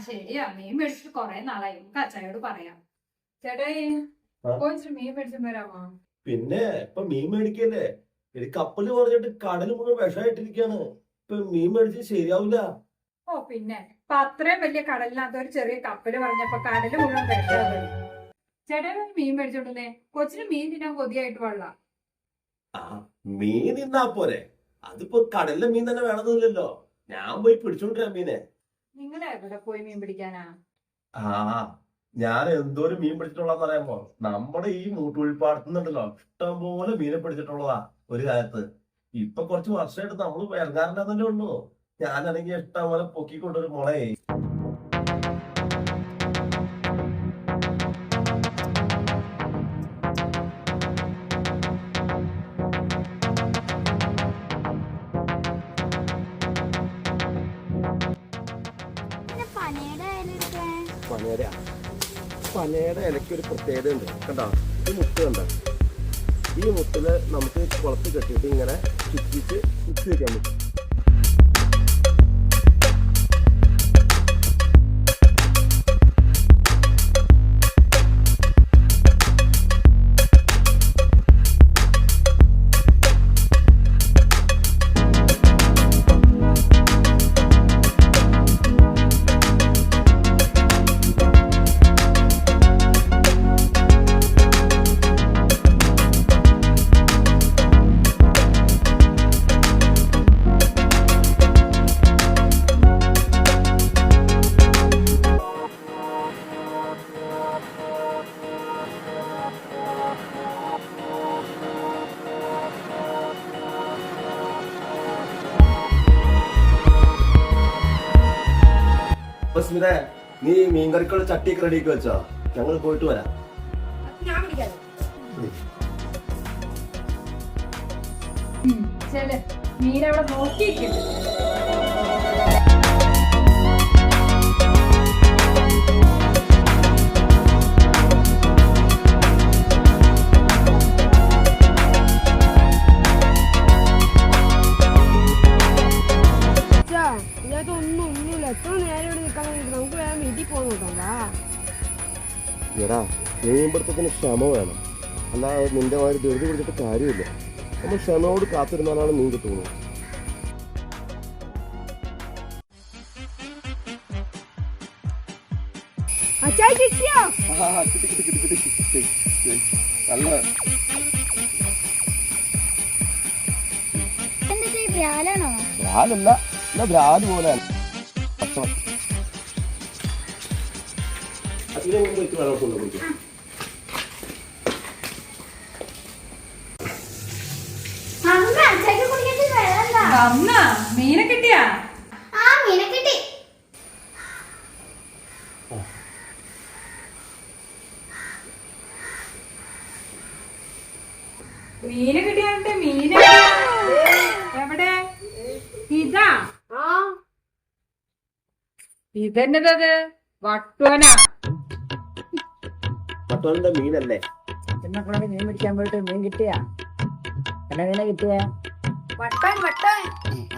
ശരിയാ, മീൻ മേടിച്ചിട്ട് കൊറേ നാളായി. അച്ചായോട് പറയാം. ചേട്ടായി മീൻ മേടിച്ചു വരാമോ? പിന്നെ ഇപ്പൊ മീൻ മേടിക്കല്ലേ, എനിക്ക് കപ്പല് പറഞ്ഞിട്ട് കടല് മുഴുവൻ വിഷമായിട്ടിരിക്കാണ്. ഇപ്പൊ മീൻ മേടിച്ച് ശരിയാവില്ല. ഓ പിന്നെ ഇപ്പൊ അത്രയും വലിയ കടലിനകത്ത് ഒരു ചെറിയ കപ്പല് പറഞ്ഞപ്പോ കടല് മുഴുവൻ വിഷമാകും. ചേട്ടായി മീൻ മേടിച്ചോണ്ടേ, കൊച്ചിന് മീൻ തിന്നാൻ കൊതിയായിട്ട് വെള്ള. മീൻ തിന്നാ പോരെ, അതിപ്പോ കടലിലെ മീൻ തന്നെ വേണമെന്നില്ലല്ലോ. ഞാൻ പോയി പിടിച്ചോണ്ടിരാ മീനെ. നിങ്ങൾ എവിടെ പോയി മീൻ പിടിക്കാനാ? ഞാൻ എന്തോരം മീൻ പിടിച്ചിട്ടുള്ളതെന്ന് അറിയാമോ? നമ്മുടെ ഈ മൂട്ടുഴിപ്പാടത്തുന്നുണ്ടല്ലോ ഇഷ്ടംപോലെ മീനെ പിടിച്ചിട്ടുള്ളതാ ഒരു കാലത്ത്. ഇപ്പൊ കുറച്ച് വർഷമായിട്ട് നമ്മള് ഇറങ്ങാറുണ്ടെന്നല്ലേ ഉള്ളൂ. ഞാനാണെങ്കിൽ ഇഷ്ടംപോലെ പൊക്കിക്കൊണ്ടൊരു മുളയെ. പനയുടെ ഇലയ്ക്ക് ഒരു പ്രത്യേകത ഉണ്ട് കണ്ടോ. ഈ മുട്ട് കണ്ടോ, ഈ മുട്ടില് നമുക്ക് കുളത്ത് കെട്ടിയിട്ട് ഇങ്ങനെ ചുറ്റിച്ച് കുത്തി വെക്കാൻ പറ്റും. സ്മിതേ, നീ മീൻകറിക്കുള്ള ചട്ടിയൊക്കെ റെഡിയാക്കി വെച്ചോ? ഞങ്ങൾ പോയിട്ട് വരാം. മീനവിടെ നോക്കിയിരിക്കുന്നു. എടാ, മീൻപിടുത്തത്തിന് ക്ഷമ വേണം, അല്ലാതെ നിന്റെ മാതിരി ധൃതി പിടിച്ചിട്ട് കാര്യമില്ല. നമ്മൾ ക്ഷമയോട് കാത്തിരുന്നാലാണ് മീൻ കിട്ടുന്നത്. ഭ്രാലല്ല, എന്നാ ഭ്രാല് പോലെയാണ്. മീനെ കിട്ടിയാ? മീനെ കിട്ടി. മീനെ കിട്ടിയാട്ടെ. മീനെ എവിടെ? ഇതാ ഇതെന്നത് വട്ടോനാ. വട്ടോന്റെ മീനല്ലേ? പിന്നെ മീൻ പിടിക്കാൻ പോയിട്ട് മീൻ കിട്ടിയാ? എന്നെ മീനെ കിട്ടിയ?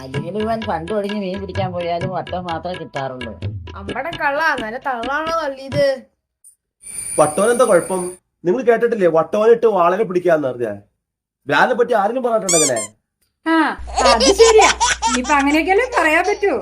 അല്ലെങ്കിൽ ഇവൻ പണ്ട് ഒടിഞ്ഞ് മീൻ പിടിക്കാൻ പോയാലും വട്ടം മാത്രമേ കിട്ടാറുള്ളൂ. അമ്മടെ കള്ള നല്ല തള്ളാണോ തള്ളിയത്? വട്ടോനെന്താ കുഴപ്പം? നിങ്ങൾ കേട്ടിട്ടില്ലേ വട്ടോനിട്ട് വാളനെ പിടിക്കാന്ന് പറഞ്ഞാ? ബ്രാലിനെ പറ്റി ആരെങ്കിലും പറഞ്ഞിട്ടുണ്ടോ അങ്ങനെ? അത് ശരിയാ. ഇനിയിപ്പൊ അങ്ങനെയൊക്കെയല്ലേ പറയാൻ പറ്റൂ.